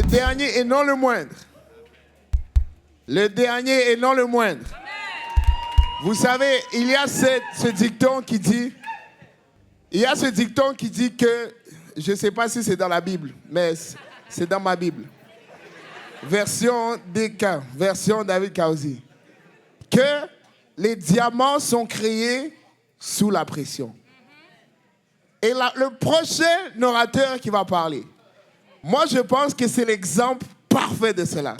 dernier et non le moindre. Le dernier et non le moindre. Vous savez, il y a ce dicton qui dit... Il y a ce dicton qui dit que... Je ne sais pas si c'est dans la Bible, mais c'est dans ma Bible. Version DK, version David Kaozi. Que les diamants sont créés sous la pression. Et là, le prochain orateur qui va parler, moi je pense que c'est l'exemple parfait de cela.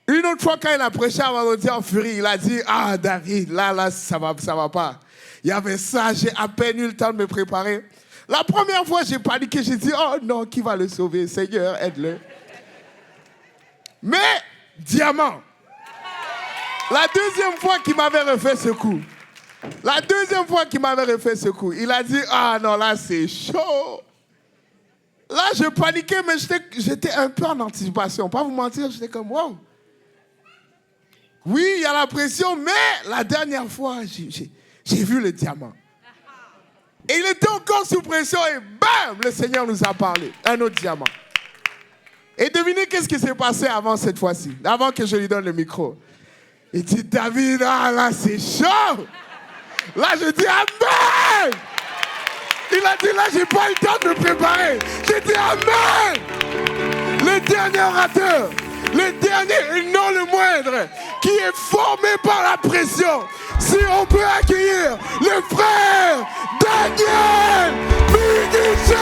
Une autre fois quand il a prêché à vendredi en furie, il a dit « Ah David, là, ça va pas. Il y avait ça, j'ai à peine eu le temps de me préparer. » La première fois, j'ai paniqué, j'ai dit « Oh non, qui va le sauver? Seigneur, aide-le. » Mais, diamant. La deuxième fois qu'il m'avait refait ce coup, il a dit « Ah non, là c'est chaud. » Là, je paniquais, mais j'étais un peu en anticipation. Pas vous mentir, j'étais comme « Wow. » Oui, il y a la pression, mais la dernière fois, j'ai vu le diamant. Et il était encore sous pression et bam, le Seigneur nous a parlé. Un autre diamant. Et devinez qu'est-ce qui s'est passé avant cette fois-ci, avant que je lui donne le micro. Il dit, David, ah là, c'est chaud. Là, je dis, Amen. Il a dit, là, j'ai pas eu le temps de me préparer. J'ai dit, Amen. Le dernier orateur, le dernier et non le moindre, qui est formé par la pression. Si on peut accueillir le frère Daniel Mugisha.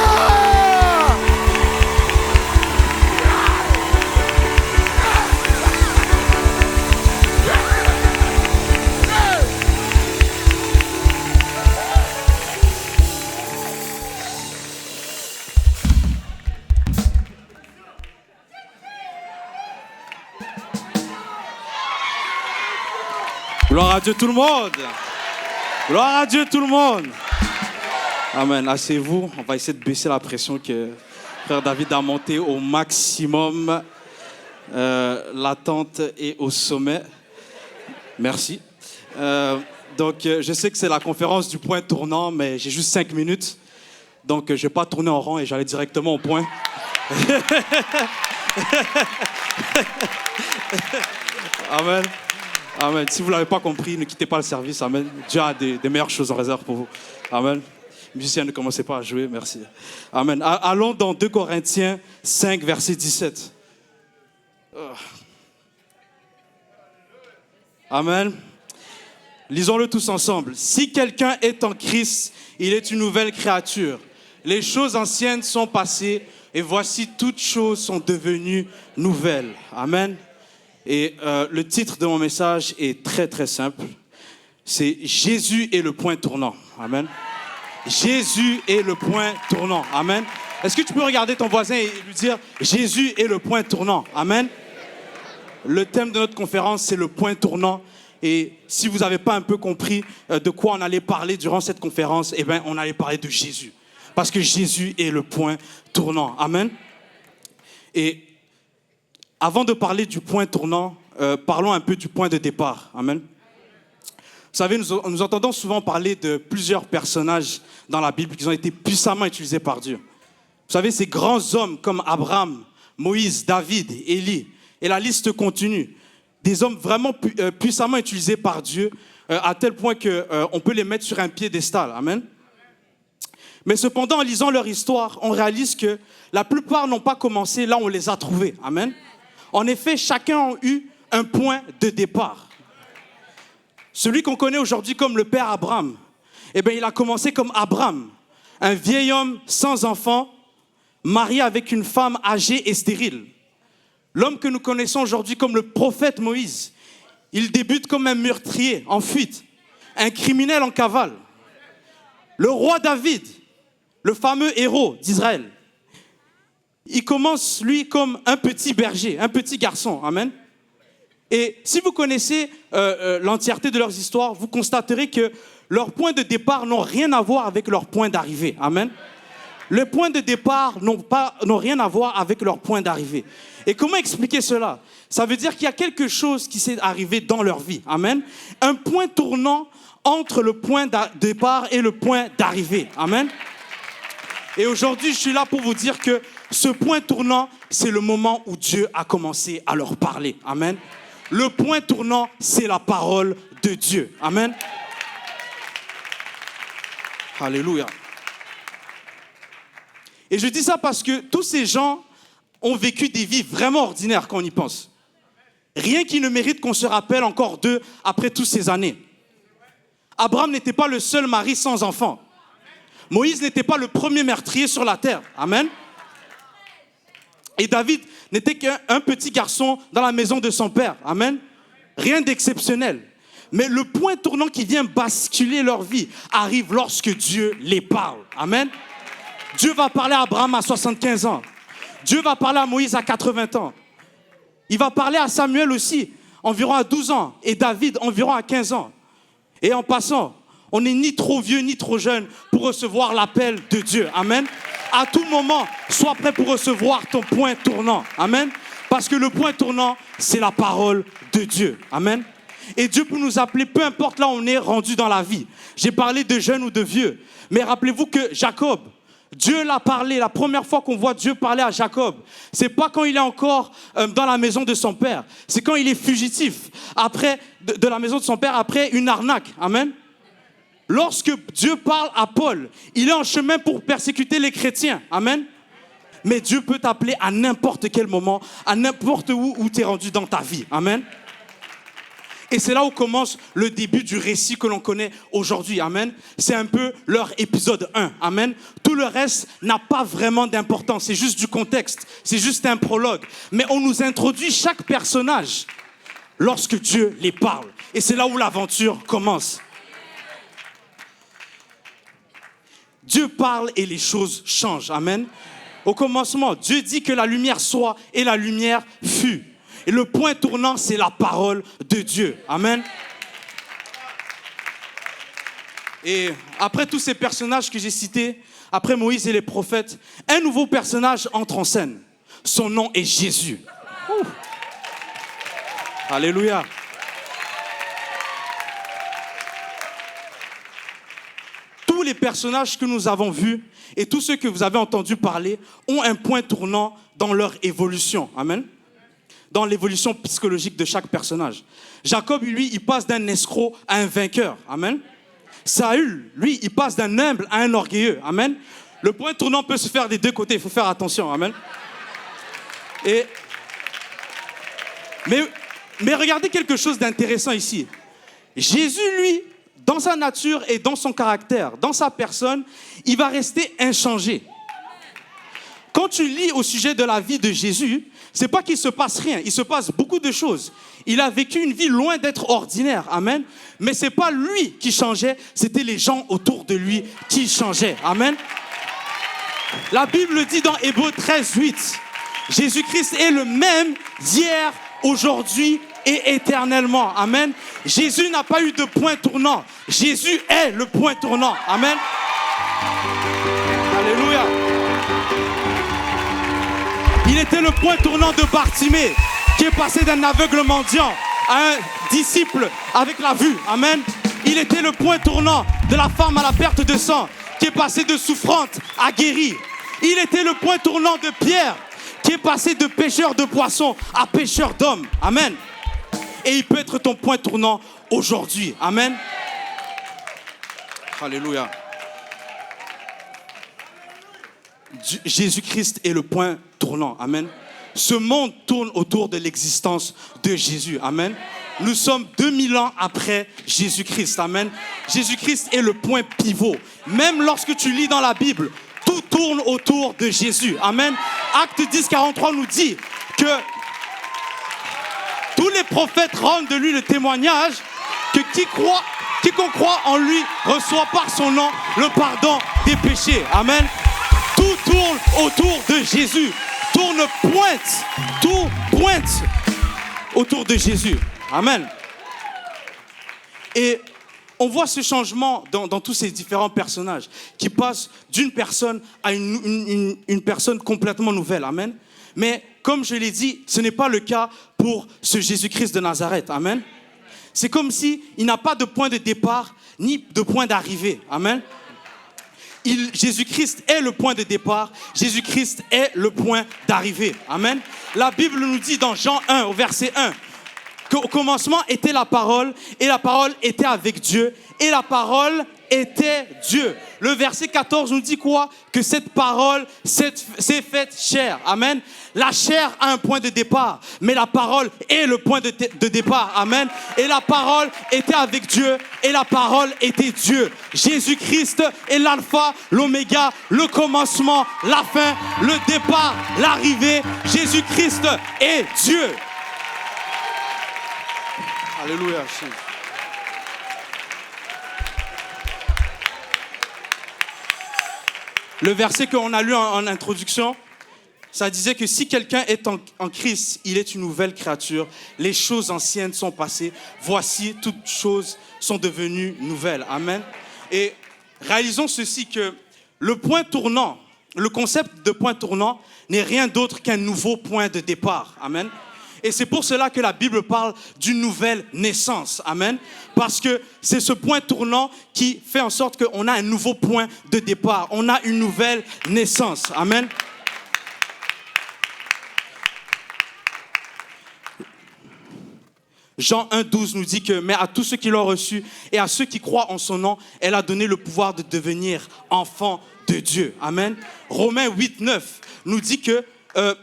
Gloire à Dieu tout le monde. Gloire à Dieu tout le monde. Amen. Asseyez-vous. On va essayer de baisser la pression que frère David a montée au maximum. L'attente est au sommet. Merci. Donc, je sais que c'est la conférence du point tournant, mais j'ai juste 5 minutes. Donc, je ne vais pas tourner en rond et j'allais directement au point. Amen. Amen. Si vous ne l'avez pas compris, ne quittez pas le service. Amen. Dieu a des meilleures choses en réserve pour vous. Amen. Musiciens, ne commencez pas à jouer. Merci. Amen. Allons dans 2 Corinthiens 5, verset 17. Amen. Lisons-le tous ensemble. Si quelqu'un est en Christ, il est une nouvelle créature. Les choses anciennes sont passées et voici toutes choses sont devenues nouvelles. Amen. Et le titre de mon message est très très simple. C'est Jésus est le point tournant. Amen. Jésus est le point tournant. Amen. Est-ce que tu peux regarder ton voisin et lui dire Jésus est le point tournant. Amen. Le thème de notre conférence, c'est le point tournant. Et si vous n'avez pas un peu compris de quoi on allait parler durant cette conférence, eh bien, on allait parler de Jésus. Parce que Jésus est le point tournant. Amen. Et avant de parler du point tournant, parlons un peu du point de départ. Amen. Vous savez, nous entendons souvent parler de plusieurs personnages dans la Bible qui ont été puissamment utilisés par Dieu. Vous savez, ces grands hommes comme Abraham, Moïse, David, Élie, et la liste continue. Des hommes vraiment puissamment utilisés par Dieu, à tel point qu'on peut les mettre sur un piédestal. Amen. Mais cependant, en lisant leur histoire, on réalise que la plupart n'ont pas commencé là où on les a trouvés. Amen. En effet, chacun a eu un point de départ. Celui qu'on connaît aujourd'hui comme le père Abraham, eh bien, il a commencé comme Abraham, un vieil homme sans enfant, marié avec une femme âgée et stérile. L'homme que nous connaissons aujourd'hui comme le prophète Moïse, il débute comme un meurtrier en fuite, un criminel en cavale. Le roi David, le fameux héros d'Israël, il commence, lui, comme un petit berger, un petit garçon. Amen. Et si vous connaissez l'entièreté de leurs histoires, vous constaterez que leurs points de départ n'ont rien à voir avec leurs points d'arrivée. Amen. Les points de départ n'ont rien à voir avec leurs points d'arrivée. Et comment expliquer cela? Ça veut dire qu'il y a quelque chose qui s'est arrivé dans leur vie. Amen. Un point tournant entre le point de départ et le point d'arrivée. Amen. Et aujourd'hui, je suis là pour vous dire que ce point tournant, c'est le moment où Dieu a commencé à leur parler. Amen. Le point tournant, c'est la parole de Dieu. Amen. Alléluia. Et je dis ça parce que tous ces gens ont vécu des vies vraiment ordinaires quand on y pense. Rien qui ne mérite qu'on se rappelle encore d'eux après toutes ces années. Abraham n'était pas le seul mari sans enfant. Moïse n'était pas le premier meurtrier sur la terre. Amen. Et David n'était qu'un petit garçon dans la maison de son père. Amen. Rien d'exceptionnel. Mais le point tournant qui vient basculer leur vie arrive lorsque Dieu les parle. Amen. Dieu va parler à Abraham à 75 ans. Dieu va parler à Moïse à 80 ans. Il va parler à Samuel aussi, environ à 12 ans. Et David, environ à 15 ans. Et en passant, on n'est ni trop vieux ni trop jeune pour recevoir l'appel de Dieu. Amen. À tout moment, sois prêt pour recevoir ton point tournant. Amen. Parce que le point tournant, c'est la parole de Dieu. Amen. Et Dieu peut nous appeler, peu importe là où on est rendu dans la vie. J'ai parlé de jeunes ou de vieux. Mais rappelez-vous que Jacob, Dieu l'a parlé. La première fois qu'on voit Dieu parler à Jacob, c'est pas quand il est encore dans la maison de son père. C'est quand il est fugitif après, de la maison de son père après une arnaque. Amen. Lorsque Dieu parle à Paul, il est en chemin pour persécuter les chrétiens. Amen. Mais Dieu peut t'appeler à n'importe quel moment, à n'importe où tu es rendu dans ta vie. Amen. Et c'est là où commence le début du récit que l'on connaît aujourd'hui. Amen. C'est un peu leur épisode 1. Amen. Tout le reste n'a pas vraiment d'importance. C'est juste du contexte. C'est juste un prologue. Mais on nous introduit chaque personnage lorsque Dieu les parle. Et c'est là où l'aventure commence. Dieu parle et les choses changent. Amen. Au commencement, Dieu dit que la lumière soit et la lumière fut. Et le point tournant, c'est la parole de Dieu. Amen. Et après tous ces personnages que j'ai cités, après Moïse et les prophètes, un nouveau personnage entre en scène. Son nom est Jésus. Ouh. Alléluia. Tous les personnages que nous avons vus et tous ceux que vous avez entendu parler ont un point tournant dans leur évolution. Amen. Dans l'évolution psychologique de chaque personnage. Jacob, lui, il passe d'un escroc à un vainqueur. Amen. Saül, lui, il passe d'un humble à un orgueilleux. Amen. Le point tournant peut se faire des deux côtés. Il faut faire attention. Amen. Mais regardez quelque chose d'intéressant ici. Jésus, lui, dans sa nature et dans son caractère, dans sa personne, il va rester inchangé. Quand tu lis au sujet de la vie de Jésus, c'est pas qu'il se passe rien, il se passe beaucoup de choses. Il a vécu une vie loin d'être ordinaire, amen. Mais c'est pas lui qui changeait, c'était les gens autour de lui qui changeaient, amen. La Bible dit dans Hébreux 13:8, Jésus-Christ est le même d'hier, aujourd'hui et éternellement, amen. Jésus n'a pas eu de point tournant, Jésus est le point tournant, amen. Alléluia. Il était le point tournant de Bartimée, qui est passé d'un aveugle mendiant à un disciple avec la vue. Amen. Il était le point tournant de la femme à la perte de sang, qui est passée de souffrante à guérie. Il était le point tournant de Pierre, qui est passé de pêcheur de poissons à pêcheur d'hommes. Amen. Et il peut être ton point tournant aujourd'hui. Amen. Alléluia. Jésus-Christ est le point tournant. Amen. Ce monde tourne autour de l'existence de Jésus. Amen. Nous sommes 2000 ans après Jésus-Christ. Amen. Jésus-Christ est le point pivot. Même lorsque tu lis dans la Bible, tout tourne autour de Jésus. Amen. Acte 10:43 nous dit que tous les prophètes rendent de lui le témoignage que quiconque croit en lui reçoit par son nom le pardon des péchés. Amen. Tout tourne autour de Jésus. Tout pointe autour de Jésus. Amen. Et on voit ce changement dans tous ces différents personnages qui passent d'une personne à une personne complètement nouvelle. Amen. Mais comme je l'ai dit, ce n'est pas le cas pour ce Jésus-Christ de Nazareth. Amen. C'est comme s'il n'a pas de point de départ ni de point d'arrivée. Amen. Jésus-Christ est le point de départ, Jésus-Christ est le point d'arrivée. Amen. La Bible nous dit dans Jean 1, au verset 1, qu'au commencement était la parole, et la parole était avec Dieu, et la parole était Dieu. Le verset 14 nous dit quoi? Que cette parole s'est faite chair. Amen. La chair a un point de départ, mais la parole est le point de départ. Amen. Et la parole était avec Dieu, et la parole était Dieu. Jésus-Christ est l'alpha, l'oméga, le commencement, la fin, le départ, l'arrivée. Jésus-Christ est Dieu. Alléluia. Le verset qu'on a lu en introduction, ça disait que si quelqu'un est en Christ, il est une nouvelle créature. Les choses anciennes sont passées. Voici, toutes choses sont devenues nouvelles. Amen. Et réalisons ceci, que le point tournant, le concept de point tournant n'est rien d'autre qu'un nouveau point de départ. Amen. Et c'est pour cela que la Bible parle d'une nouvelle naissance. Amen. Parce que c'est ce point tournant qui fait en sorte qu'on a un nouveau point de départ. On a une nouvelle naissance. Amen. Jean 1,12 nous dit que, mais à tous ceux qui l'ont reçu et à ceux qui croient en son nom, elle a donné le pouvoir de devenir enfants de Dieu. Amen. Romains 8,9 nous dit que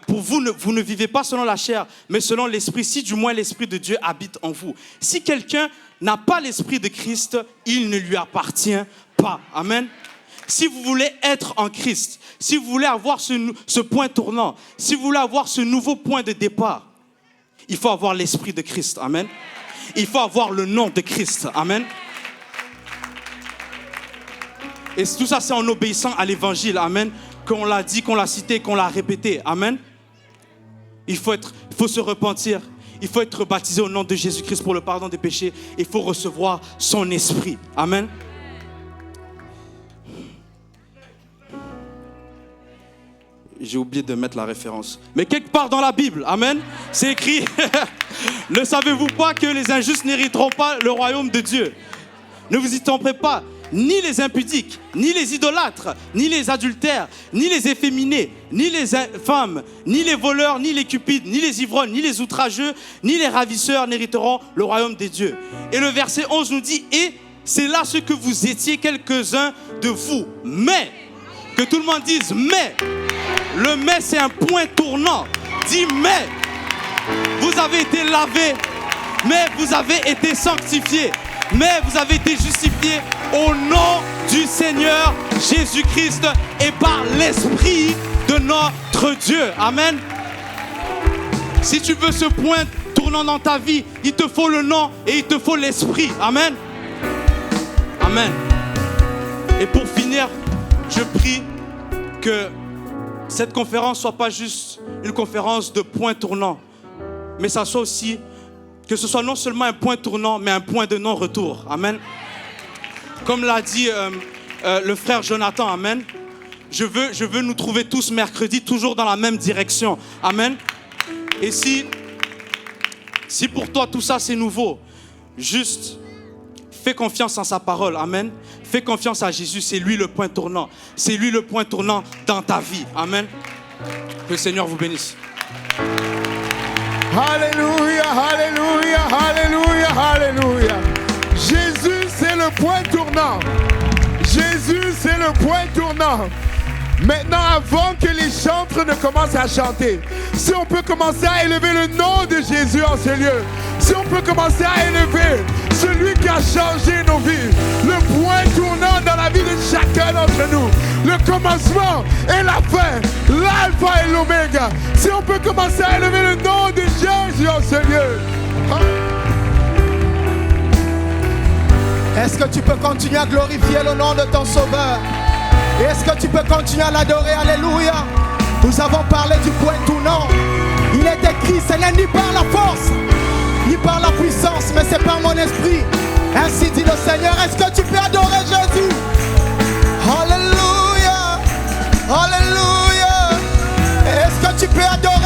pour vous, vous ne vivez pas selon la chair, mais selon l'esprit, si du moins l'esprit de Dieu habite en vous. Si quelqu'un n'a pas l'esprit de Christ, il ne lui appartient pas. Amen. Si vous voulez être en Christ, si vous voulez avoir ce point tournant, si vous voulez avoir ce nouveau point de départ, il faut avoir l'esprit de Christ. Amen. Il faut avoir le nom de Christ. Amen. Et tout ça, c'est en obéissant à l'évangile. Amen. Qu'on l'a dit, qu'on l'a cité, qu'on l'a répété. Amen. Il faut se repentir. Il faut être baptisé au nom de Jésus-Christ pour le pardon des péchés. Il faut recevoir son esprit. Amen. J'ai oublié de mettre la référence. Mais quelque part dans la Bible, amen, c'est écrit, ne savez-vous pas que les injustes n'hériteront pas le royaume de Dieu? Ne vous y trompez pas. Ni les impudiques, ni les idolâtres, ni les adultères, ni les efféminés, ni les femmes, ni les voleurs, ni les cupides, ni les ivrognes, ni les outrageux, ni les ravisseurs n'hériteront le royaume des dieux. Et le verset 11 nous dit, et c'est là ce que vous étiez quelques-uns de vous. Mais, que tout le monde dise, mais, le mais c'est un point tournant. Dis mais, vous avez été lavés, mais vous avez été sanctifiés. Mais vous avez été justifiés au nom du Seigneur Jésus-Christ et par l'Esprit de notre Dieu. Amen. Si tu veux ce point tournant dans ta vie, il te faut le nom et il te faut l'Esprit. Amen. Amen. Et pour finir, je prie que cette conférence ne soit pas juste une conférence de point tournant, mais ça soit aussi que ce soit non seulement un point tournant, mais un point de non-retour. Amen. Comme l'a dit le frère Jonathan, amen. Je veux nous trouver tous mercredi, toujours dans la même direction. Amen. Et si pour toi tout ça c'est nouveau, juste fais confiance en sa parole. Amen. Fais confiance à Jésus, c'est lui le point tournant. C'est lui le point tournant dans ta vie. Amen. Que le Seigneur vous bénisse. Alléluia, alléluia, alléluia, alléluia. Jésus, c'est le point tournant. Jésus, c'est le point tournant. Maintenant, avant que les chantres ne commencent à chanter, si on peut commencer à élever le nom de Jésus en ce lieu, si on peut commencer à élever celui qui a changé nos vies, le point tournant dans la vie de chacun d'entre nous, le commencement et la fin, l'alpha et l'oméga. Si on peut commencer à élever le nom de Jésus en ce lieu. Est-ce que tu peux continuer à glorifier le nom de ton Sauveur? Est-ce que tu peux continuer à l'adorer? Alléluia. Nous avons parlé du point tournant. Il est écrit, ce n'est ni par la force, ni par la puissance, mais c'est par mon esprit. Ainsi dit le Seigneur. Est-ce que tu peux adorer Jésus? Alléluia. Alléluia. Est-ce que tu peux adorer